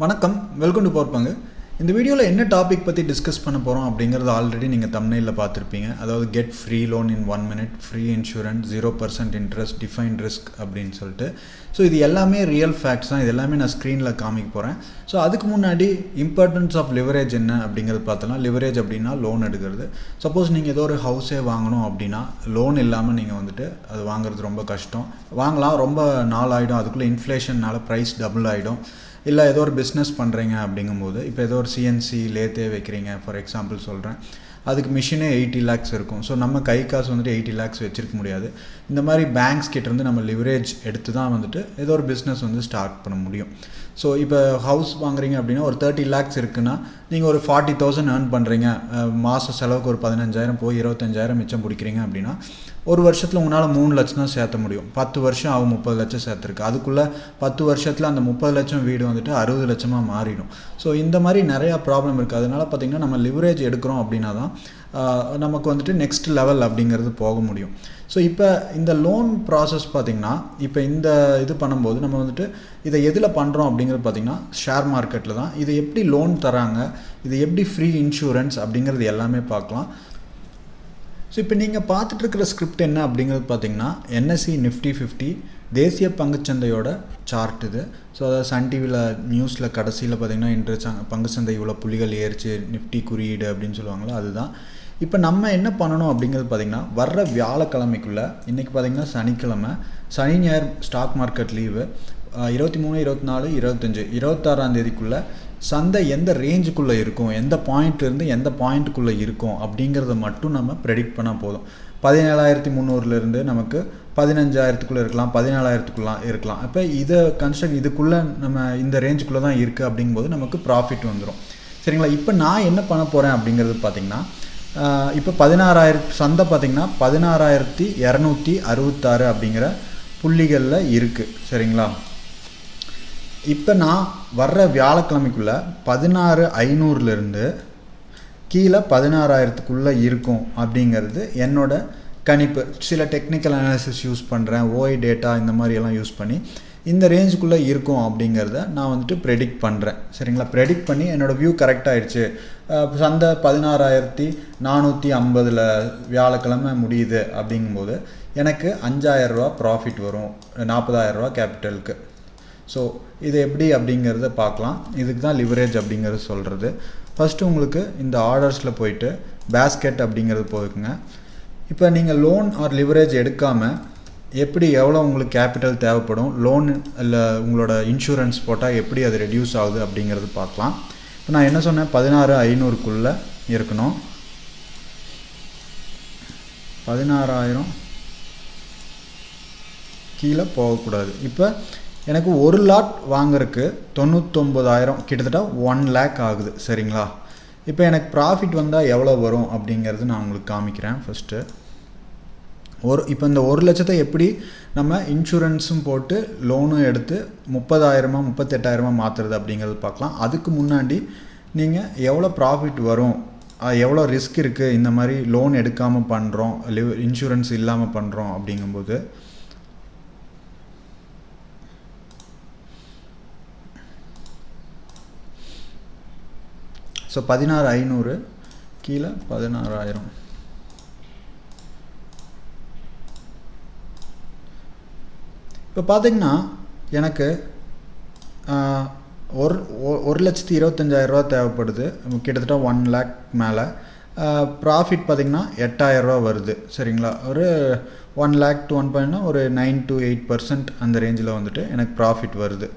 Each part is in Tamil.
வணக்கம், வெல்கம் டு PowerPangu. இந்த வீடியோவில் என்ன டாபிக் பற்றி டிஸ்கஸ் பண்ண போகிறோம் அப்படிங்கிறது ஆல்ரெடி நீங்கள் தம்ப்நெயிலில் பார்த்துருப்பீங்க. அதாவது கெட் ஃப்ரீ லோன் இன் 1 minute, free insurance, 0% interest, defined risk அப்படின்னு சொல்லிட்டு. ஸோ இது எல்லாமே ரியல் ஃபேக்ட்ஸ் தான். இது எல்லாமே நான் ஸ்க்ரீனில் காமிக்க போகிறேன். ஸோ அதுக்கு முன்னாடி இம்பார்ட்டன்ஸ் ஆஃப் லிவரேஜ் என்ன அப்படிங்கிறது பார்த்தோன்னா, லிவரேஜ் அப்படின்னா லோன் எடுக்கிறது. சப்போஸ் நீங்கள் ஏதோ ஒரு ஹவுஸே வாங்கணும் அப்படின்னா லோன் இல்லாமல் நீங்கள் வந்துட்டு அது வாங்குறது ரொம்ப கஷ்டம். வாங்கலாம், ரொம்ப நாள் ஆகிடும், அதுக்குள்ளே இன்ஃப்ளேஷன்னால் ப்ரைஸ் டபுள் ஆகிடும். இல்லை ஏதோ ஒரு பிஸ்னஸ் பண்ணுறீங்க அப்படிங்கும்போது, இப்போ ஏதோ ஒரு சிஎன்சி லேத்தே வைக்கிறீங்க ஃபார் எக்ஸாம்பிள் சொல்கிறேன், அதுக்கு மிஷினே 80 lakhs இருக்கும். ஸோ நம்ம கை காசு வந்துட்டு 80 lakhs வச்சுருக்க முடியாது. இந்த மாதிரி பேங்க்ஸ் கிட்டேருந்து நம்ம லிவரேஜ் எடுத்து தான் வந்துட்டு ஏதோ ஒரு பிஸ்னஸ் வந்து ஸ்டார்ட் பண்ண முடியும். ஸோ இப்போ ஹவுஸ் வாங்குறீங்க அப்படின்னா ஒரு 30 lakhs இருக்குன்னா நீங்கள் ஒரு 40,000 earn பண்ணுறீங்க, மாத செலவுக்கு ஒரு 15,000 போய் 25,000 மிச்சம் பிடிக்கிறீங்க அப்படின்னா ஒரு வருஷத்தில் உங்களால் 3 லட்சம் தான் சேர்த்த முடியும். 10 வருஷம் ஆகும் 30 லட்சம் சேர்த்துருக்கு. அதுக்குள்ளே 10 வருஷத்தில் அந்த 30 லட்சம் வீடு வந்துட்டு 60 லட்சமாக மாறிடும். ஸோ இந்த மாதிரி நிறையா ப்ராப்ளம் இருக்குது. அதனால் பார்த்திங்கன்னா நம்ம லிவரேஜ் எடுக்கிறோம் அப்படின்னா தான் நமக்கு வந்துட்டு நெக்ஸ்ட் லெவல் அப்படிங்கிறது போக முடியும். ஸோ இப்போ இந்த லோன் ப்ராசஸ் பார்த்திங்கன்னா, இப்போ இந்த இது பண்ணும்போது நம்ம வந்துட்டு இதை எதில் பண்ணுறோம் அப்படிங்கிறது பார்த்திங்கன்னா ஷேர் மார்க்கெட்டில் தான். இது எப்படி லோன் தராங்க, இது எப்படி ஃப்ரீ இன்சூரன்ஸ் அப்படிங்கிறது எல்லாமே பார்க்கலாம். ஸோ இப்போ நீங்கள் பார்த்துட்ருக்கிற ஸ்கிரிப்ட் என்ன அப்படிங்கிறது பார்த்திங்கன்னா NSE Nifty 50 தேசிய பங்குச்சந்தையோட சார்ட் இது. ஸோ அதாவது சன் டிவியில் நியூஸில் கடைசியில் பார்த்திங்கன்னா இன்று பங்குச்சந்தை இவ்வளோ புள்ளிகள் ஏறிச்சு, நிஃப்டி குறியீடு அப்படின்னு சொல்லுவாங்களோ அதுதான். இப்போ நம்ம என்ன பண்ணணும் அப்படிங்கிறது பார்த்திங்கன்னா, வர்ற வியாழக்கிழமைக்குள்ளே, இன்றைக்கி பார்த்திங்கன்னா சனிக்கிழமை, சனி ஞாயிறு ஸ்டாக் மார்க்கெட் லீவு, 23, 24, 25, 26ஆம் தேதிக்குள்ளே சந்தை எந்த ரேஞ்சுக்குள்ளே இருக்கும், எந்த பாயிண்ட்லேருந்து எந்த பாயிண்ட்டுக்குள்ளே இருக்கும் அப்படிங்கிறத மட்டும் நம்ம ப்ரெடிக்ட் பண்ணால் போதும். 17,300லேருந்து நமக்கு 15,000க்குள்ளே இருக்கலாம், 14,000க்குள்ளே இருக்கலாம். இப்போ இதை இதுக்குள்ளே நம்ம இந்த ரேஞ்சுக்குள்ளே தான் இருக்குது அப்படிங்கும்போது நமக்கு ப்ராஃபிட் வந்துடும். சரிங்களா? இப்போ நான் என்ன பண்ண போகிறேன் அப்படிங்கிறது பார்த்திங்கன்னா, இப்போ 16,000 சந்தை பார்த்திங்கன்னா 16,266 அப்படிங்கிற புள்ளிகளில் இருக்குது. சரிங்களா? இப்போ நான் வர்ற வியாழக்கிழமைக்குள்ளே 16,500லேருந்து கீழே 16,000க்குள்ளே இருக்கும் அப்படிங்கிறது என்னோட கணிப்பு. சில டெக்னிக்கல் அனாலிசிஸ் யூஸ் பண்ணுறேன், OI டேட்டா இந்த மாதிரியெல்லாம் யூஸ் பண்ணி இந்த ரேஞ்சுக்குள்ளே இருக்கும் அப்படிங்கிறத நான் வந்துட்டு ப்ரெடிக்ட் பண்ணுறேன். சரிங்களா? ப்ரெடிக்ட் பண்ணி என்னோடய வியூ கரெக்டாகிடுச்சு, சந்தை 16,450 வியாழக்கிழமை முடியுது அப்படிங்கும்போது எனக்கு 5,000 ரூபா ப்ராஃபிட் வரும், 40,000 ரூபா கேபிட்டலுக்கு. ஸோ இது எப்படி அப்படிங்கிறத பார்க்கலாம். இதுக்கு தான் லிவரேஜ் அப்படிங்கிறது சொல்கிறது. ஃபஸ்ட்டு உங்களுக்கு இந்த ஆர்டர்ஸில் போயிட்டு பேஸ்கெட் அப்படிங்கிறது போகுங்க. இப்போ நீங்கள் லோன் ஆர் லிவரேஜ் எடுக்காமல் எப்படி எவ்வளோ உங்களுக்கு கேபிட்டல் தேவைப்படும், லோன் இல்லை உங்களோட இன்சூரன்ஸ் போட்டால் எப்படி அது ரெடியூஸ் ஆகுது அப்படிங்கிறது பார்க்கலாம். இப்போ நான் என்ன சொன்னேன், 16,500க்குள்ளே இருக்கணும், 16,000 கீழே போகக்கூடாது. இப்போ எனக்கு ஒரு லாட் வாங்குறதுக்கு 99,000, கிட்டத்தட்ட 1 lakh ஆகுது. சரிங்களா? இப்போ எனக்கு ப்ராஃபிட் வந்தால் எவ்வளோ வரும் அப்படிங்கிறது நான் உங்களுக்கு காமிக்கிறேன். ஃபஸ்ட்டு இப்போ இந்த 1 லட்சத்தை எப்படி நம்ம இன்சூரன்ஸும் போட்டு லோனும் எடுத்து 30,000 38,000 மாற்றுறது அப்படிங்கிறது பார்க்கலாம். அதுக்கு முன்னாடி நீங்கள் எவ்வளோ ப்ராஃபிட் வரும், எவ்வளோ ரிஸ்க் இருக்குது இந்த மாதிரி லோன் எடுக்காமல் பண்ணுறோம், இன்சூரன்ஸ் இல்லாமல் பண்ணுறோம் அப்படிங்கும்போது, ஸோ 16,500 கீழே 16,000. இப்போ பார்த்திங்கன்னா எனக்கு 1,25,000 தேவைப்படுது, கிட்டத்தட்ட 1 lakh மேலே. ப்ராஃபிட் பார்த்திங்கன்னா 8,000 ரூபா வருது. சரிங்களா? ஒரு 1 lakh to 1.9 ஒரு 9 to 8% அந்த ரேஞ்சில் வந்துட்டு எனக்கு ப்ராஃபிட் வருது.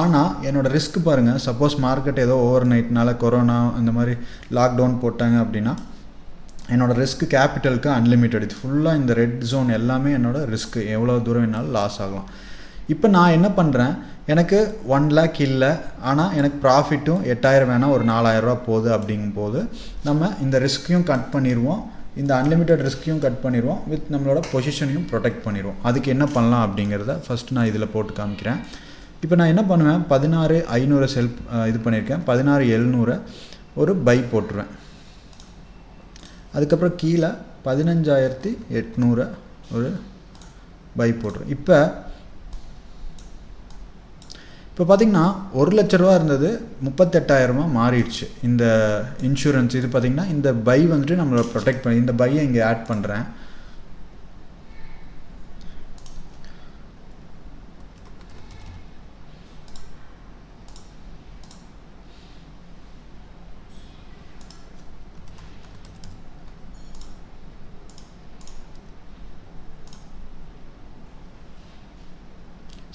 ஆனால் என்னோடய ரிஸ்க் பாருங்கள், சப்போஸ் மார்க்கெட் ஏதோ ஓவர் நைட்னால கொரோனா இந்த மாதிரி லாக்டவுன் போட்டாங்க அப்படின்னா என்னோடய ரிஸ்க் கேபிட்டலுக்கு அன்லிமிட்டட். இது ஃபுல்லாக இந்த ரெட் ஜோன் எல்லாமே என்னோடய ரிஸ்க்கு, எவ்வளோ தூரம் வேணாலும் லாஸ் ஆகலாம். இப்போ நான் என்ன பண்ணுறேன், எனக்கு 1 lakh இல்லை, ஆனால் எனக்கு ப்ராஃபிட்டும் 8,000 வேணால் ஒரு 4,000 ரூபா போகுது அப்படிங்கும்போது நம்ம இந்த ரிஸ்க்கையும் கட் பண்ணிடுவோம், இந்த அன்லிமிட்டட் ரிஸ்க்கையும் கட் பண்ணிடுவோம், வித் நம்மளோட பொசிஷனையும் ப்ரொடெக்ட் பண்ணிடுவோம். அதுக்கு என்ன பண்ணலாம் அப்படிங்கிறத ஃபஸ்ட்டு நான் இதில் போட்டு காமிக்கிறேன். இப்போ நான் என்ன பண்ணுவேன், 16,500 இது பண்ணியிருக்கேன், 16,700 ஒரு பை போட்டுருவேன். அதுக்கப்புறம் கீழே 15,800 ஒரு பை போட்டுருவேன். இப்போ இப்போ பார்த்திங்கன்னா 1 லட்ச ரூபா இருந்தது 38,000 மாறிடுச்சு இந்த இன்சூரன்ஸ். இது பார்த்திங்கன்னா இந்த பை வந்துட்டு நம்மளை ப்ரொடெக்ட் பண்ணி இந்த பையை இங்கே ஆட் பண்ணுறேன்.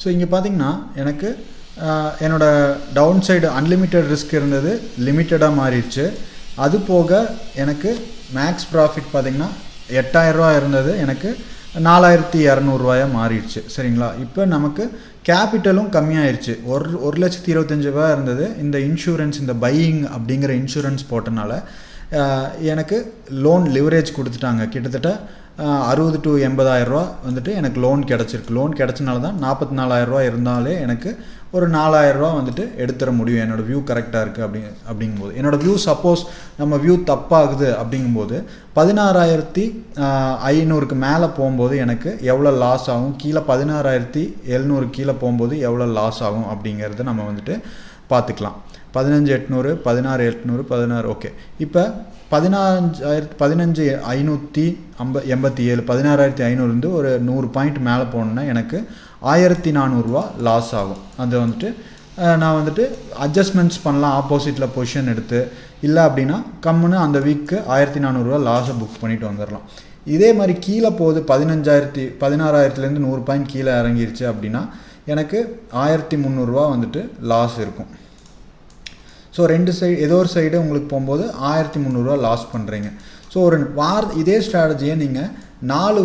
ஸோ இங்கே பார்த்திங்கன்னா எனக்கு என்னோடய டவுன் சைடு அன்லிமிட்டெட் ரிஸ்க் இருந்தது லிமிட்டடாக மாறிடுச்சு. அது போக எனக்கு மேக்ஸ் ப்ராஃபிட் பார்த்திங்கன்னா 8,000 ரூபா இருந்தது எனக்கு 4,200 ரூபாயாக மாறிடுச்சு. சரிங்களா? இப்போ நமக்கு கேபிட்டலும் கம்மியாயிருச்சு. 1,25,000 இருந்தது. இந்த இன்சூரன்ஸ் இந்த பையிங் அப்படிங்கிற இன்சூரன்ஸ் போட்டனால எனக்கு லோன் லிவரேஜ் கொடுத்துட்டாங்க. கிட்டத்தட்ட 60 to 80,000 ரூபா வந்துட்டு எனக்கு லோன் கிடச்சிருக்கு. லோன் கிடச்சனால தான் 44,000 ரூபா இருந்தாலே எனக்கு ஒரு 4,000 ரூபா வந்துட்டு எடுத்துட முடியும். என்னோடய வியூ கரெக்டாக இருக்குது அப்படிங்கும்போது என்னோடய வியூ சப்போஸ் நம்ம வியூ தப்பாகுது அப்படிங்கும்போது 16,500க்கு மேலே போகும்போது எனக்கு எவ்வளோ லாஸ் ஆகும், கீழே 16,700 கீழே போகும்போது எவ்வளோ லாஸ் ஆகும் அப்படிங்கிறத நம்ம வந்துட்டு பார்த்துக்கலாம். 15,800 16,800 16 ஓகே. இப்போ 15,587 16,500 ஒரு 100 பாயிண்ட் மேலே போனோன்னா எனக்கு 1,400 ரூபா லாஸ் ஆகும். அது வந்துட்டு நான் வந்துட்டு அட்ஜஸ்ட்மெண்ட்ஸ் பண்ணலாம், ஆப்போசிட்டில் பொசிஷன் எடுத்து. இல்லை அப்படின்னா கம்முன்னு அந்த வீக்கு 1,400 ரூபா லாஸை புக் பண்ணிட்டு வந்துடலாம். இதே மாதிரி கீழே போகுது 16,000 100 பாயிண்ட் கீழே இறங்கிருச்சு அப்படின்னா எனக்கு 1,300 ரூபா வந்துட்டு லாஸ் இருக்கும். ஸோ 2 சைடு ஏதோ ஒரு சைடு உங்களுக்கு போகும்போது 1,300 ரூபா லாஸ் பண்ணுறீங்க. ஸோ ஒரு இதே ஸ்ட்ராட்டஜியை நீங்கள் 4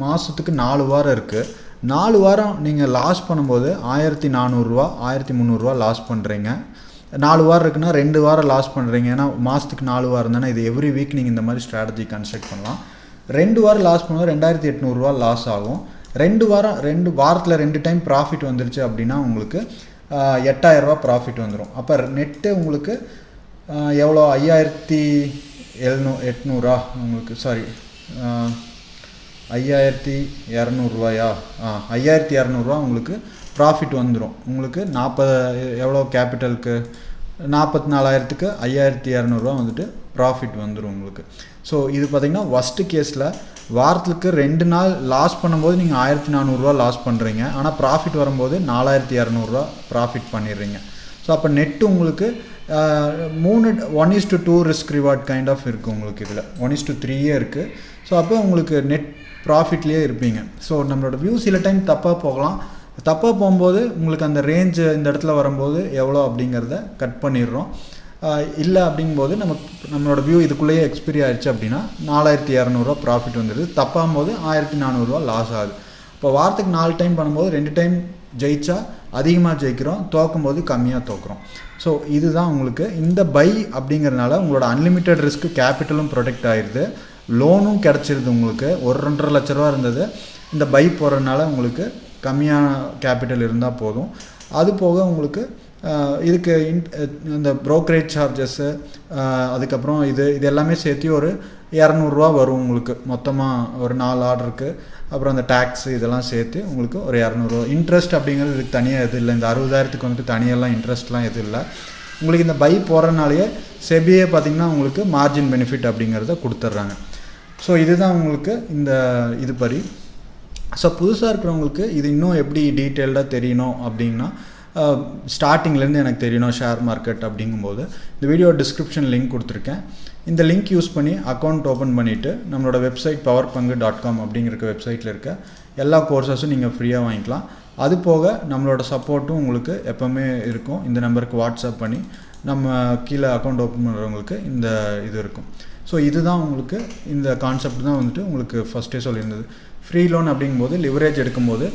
மாதத்துக்கு 4 வாரம் இருக்குது. 4 வாரம் நீங்கள் லாஸ் பண்ணும்போது 1,400 ரூபா 1,300 ரூபா லாஸ் பண்ணுறீங்க. 4 வாரம் இருக்குன்னா 2 வாரம் லாஸ் பண்ணுறீங்க. ஏன்னா மாதத்துக்கு 4 வாரம் தானே. இது எவ்ரி வீக் நீங்கள் இந்த மாதிரி ஸ்ட்ராட்டஜி கன்ஸ்ட்ரக்ட் பண்ணலாம். 2 வாரம் லாஸ் பண்ணும்போது 2,800 ரூபா லாஸ் ஆகும். 2 வாரத்தில் 2 டைம் ப்ராஃபிட் வந்துருச்சு அப்படின்னா உங்களுக்கு 8,000 ரூபா ப்ராஃபிட் வந்துடும். அப்போ நெட்டு உங்களுக்கு எவ்வளோ 5,800 உங்களுக்கு 5,200 ரூபாயா 5,200 ரூபா உங்களுக்கு ப்ராஃபிட் வந்துடும். உங்களுக்கு 40 எவ்வளோ கேபிட்டலுக்கு 44,000க்கு 5,200 ரூபா வந்துட்டு ப்ராஃபிட் வந்துடும் உங்களுக்கு. ஸோ இது பார்த்திங்கன்னா ஒஸ்ட்டு கேஸில் வாரத்துக்கு 2 நாள் லாஸ் பண்ணும்போது நீங்கள் 1,400 ரூபா லாஸ் பண்ணுறீங்க. ஆனால் ப்ராஃபிட் வரும்போது 4,200 ரூபா ப்ராஃபிட் பண்ணிடுறீங்க. ஸோ அப்போ நெட்டு உங்களுக்கு 1:2 ரிஸ்க் ரிவார்ட் கைண்ட் ஆஃப் இருக்குது உங்களுக்கு. இதில் 1:3 இருக்குது. ஸோ அப்போ உங்களுக்கு நெட் ப்ராஃபிட்லேயே இருப்பீங்க. ஸோ நம்மளோட வியூ சில டைம் தப்பாக போகலாம். தப்பாக போகும்போது உங்களுக்கு அந்த ரேஞ்சு இந்த இடத்துல வரும்போது எவ்வளோ அப்படிங்கிறத கட் பண்ணிடுறோம். இல்லை அப்படிங்கும்போது நம்மளோட வியூ இதுக்குள்ளேயே எக்ஸ்பீரி ஆயிடுச்சு அப்படின்னா 4,200 ரூபா ப்ராஃபிட் வந்துடுது. தப்பாகும் போது 1,400 ரூபா லாஸ் ஆகுது. இப்போ வாரத்துக்கு 4 டைம் பண்ணும்போது 2 டைம் ஜெயிச்சா அதிகமாக ஜெயிக்கிறோம், தோக்கும்போது கம்மியாக தோக்குறோம். ஸோ இதுதான் உங்களுக்கு இந்த பை அப்படிங்கிறதுனால உங்களோட அன்லிமிட்டெட் ரிஸ்க்கு கேபிட்டலும் ப்ரொடெக்ட் ஆகிடுது, லோனும் கிடச்சிருது. உங்களுக்கு 1-2.5 லட்ச ரூபா இருந்தது. இந்த பை போடுறதுனால உங்களுக்கு கம்மியான கேபிட்டல் இருந்தால் போதும். அது போக உங்களுக்கு இதுக்கு இந்த ப்ரோக்கரேஜ் சார்ஜஸ்ஸு அதுக்கப்புறம் இது எல்லாமே சேர்த்து ஒரு 200 ரூபா வரும் உங்களுக்கு. மொத்தமாக ஒரு 4 ஆர்டருக்கு அப்புறம் அந்த டேக்ஸு இதெல்லாம் சேர்த்து உங்களுக்கு ஒரு 200 ரூபா. இன்ட்ரெஸ்ட் அப்படிங்கிறது இதுக்கு தனியாக எதுவும் இல்லை. இந்த 60,000க்கு வந்துட்டு தனியெல்லாம் இன்ட்ரெஸ்ட்லாம் எதுவும் இல்லை. உங்களுக்கு இந்த பை போகிறனாலேயே செபியே பார்த்திங்கன்னா உங்களுக்கு மார்ஜின் பெனிஃபிட் அப்படிங்கிறத கொடுத்துட்றாங்க. ஸோ இதுதான் உங்களுக்கு இந்த இது படி. ஸோ புதுசாக இருக்கிறவங்களுக்கு இது இன்னும் எப்படி டீட்டெயில்டாக தெரியணும் அப்படின்னா ஸ்டார்டிங்லேருந்து எனக்கு தெரியணும் ஷேர் மார்க்கெட் அப்படிங்கும்போது இந்த வீடியோ டிஸ்கிரிப்ஷன் லிங்க் கொடுத்துருக்கேன். இந்த லிங்க் யூஸ் பண்ணி அக்கௌண்ட் ஓப்பன் பண்ணிவிட்டு நம்மளோட வெப்சைட் PowerPangu.com அப்படிங்கிற வெப்சைட்டில் இருக்க எல்லா கோர்சஸும் நீங்கள் ஃப்ரீயாக வாங்கிக்கலாம். அது போக நம்மளோட சப்போர்ட்டும் உங்களுக்கு எப்போவுமே இருக்கும். இந்த நம்பருக்கு வாட்ஸ்அப் பண்ணி நம்ம கீழே அக்கௌண்ட் ஓப்பன் பண்ணுறவங்களுக்கு இந்த இது இருக்கும். ஸோ இதுதான் உங்களுக்கு இந்த கான்செப்ட் தான் வந்துட்டு உங்களுக்கு ஃபஸ்ட்டே சொல்லியிருந்தது. ஃப்ரீ லோன் அப்படிங்கும்போது லிவரேஜ் எடுக்கும்போது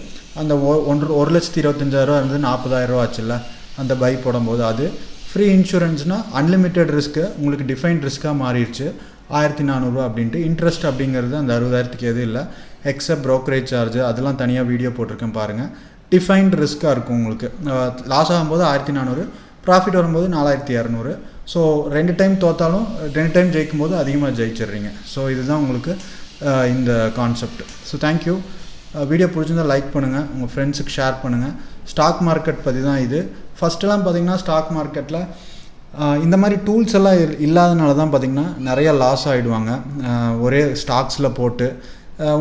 அந்த 1,25,000 இருந்து 40,000 ஆச்சுல்ல அந்த பை போடும்போது அது ஃப்ரீ. இன்சூரன்ஸ்னால் அன்லிமிட்டெட் ரிஸ்க்கு உங்களுக்கு டிஃபைன்ட் ரிஸ்க்காக மாறிடுச்சு 1,400 ரூபா அப்படின்ட்டு. இன்ட்ரெஸ்ட் அப்படிங்கிறது அந்த 60,000க்கு எதுவும் இல்லை. எக்ஸப்ட் ப்ரோக்கரேஜ் சார்ஜ் அதெல்லாம் தனியாக வீடியோ போட்டிருக்கேன் பாருங்கள். டிஃபைன்ட் ரிஸ்க்காக இருக்கும் உங்களுக்கு. லாஸ் ஆகும்போது 1,400, ப்ராஃபிட் வரும்போது 4,200. ஸோ 2 டைம் தோத்தாலும் 2 டைம் ஜெயிக்கும் போது அதிகமாக ஜெயிச்சிடுறீங்க. ஸோ இதுதான் உங்களுக்கு இந்த கான்செப்ட். So thank you. வீடியோ பிடிச்சிருந்தால் லைக் பண்ணுங்கள், உங்கள் ஃப்ரெண்ட்ஸுக்கு ஷேர் பண்ணுங்கள். ஸ்டாக் மார்க்கெட் பற்றி தான் இது. ஃபஸ்ட்டெல்லாம் பார்த்திங்கன்னா ஸ்டாக் மார்க்கெட்டில் இந்த மாதிரி டூல்ஸ் எல்லாம் இல்லாதனால தான் பார்த்திங்கன்னா நிறையா லாஸ் ஆகிடுவாங்க ஒரே ஸ்டாக்ஸில் போட்டு.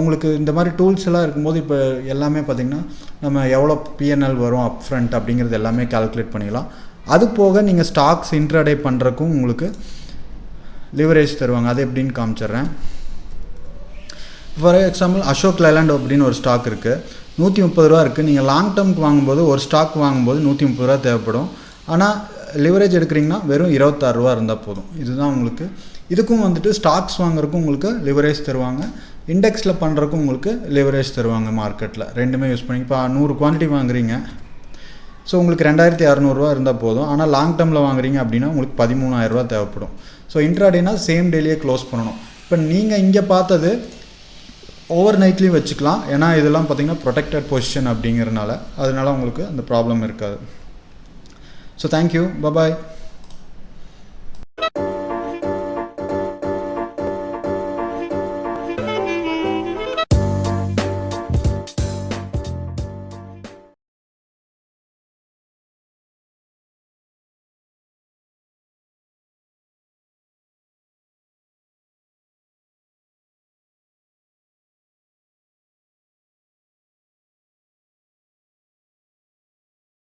உங்களுக்கு இந்த மாதிரி டூல்ஸ் எல்லாம் இருக்கும்போது இப்போ எல்லாமே பார்த்திங்கன்னா நம்ம எவ்வளோ பிஎன்எல் வரும் அப் ஃப்ரண்ட் அப்படிங்கிறது எல்லாமே கால்குலேட் பண்ணிக்கலாம். அது போக நீங்கள் ஸ்டாக்ஸ் இன்ட்ராடே பண்ணுறக்கும் உங்களுக்கு லிவரேஜ் தருவாங்க. அது எப்படின்னு காமிச்சிட்றேன். ஃபார் எக்ஸாம்பிள் அசோக் லைலாண்ட் அப்படின்னு ஒரு ஸ்டாக் இருக்குது, 130 ரூபா இருக்குது. நீங்கள் லாங் டேர்முக்கு வாங்கும்போது ஒரு ஸ்டாக் வாங்கும்போது 130 ரூபா தேவைப்படும். ஆனால் லிவரேஜ் எடுக்கிறீங்கன்னா வெறும் 26 ரூபா இருந்தால் போதும். இதுதான் உங்களுக்கு. இதுக்கும் வந்துட்டு ஸ்டாக்ஸ் வாங்குறதுக்கும் உங்களுக்கு லிவரேஜ் தருவாங்க, இண்டெக்ஸில் பண்ணுறதுக்கும் உங்களுக்கு லிவரேஜ் தருவாங்க. மார்க்கெட்டில் ரெண்டுமே யூஸ் பண்ணி இப்போ 100 குவான்டிட்டி வாங்குறீங்க, ஸோ உங்களுக்கு 2600 இருந்தால் போதும். ஆனால் லாங் டேர்மில் வாங்குறீங்க அப்படின்னா உங்களுக்கு 13000 ரூபா தேவைப்படும். ஸோ இன்ட்ராடேனா சேம் டேலியே க்ளோஸ் பண்ணணும். இப்போ நீங்கள் இங்கே பார்த்தது ஓவர் நைட்லேயும் வச்சுக்கலாம், ஏன்னா இதெல்லாம் பார்த்திங்கன்னா ப்ரொடெக்டட் பொசிஷன் அப்படிங்கிறனால, அதனால உங்களுக்கு அந்த ப்ராப்ளம் இருக்காது. So thank you, bye bye.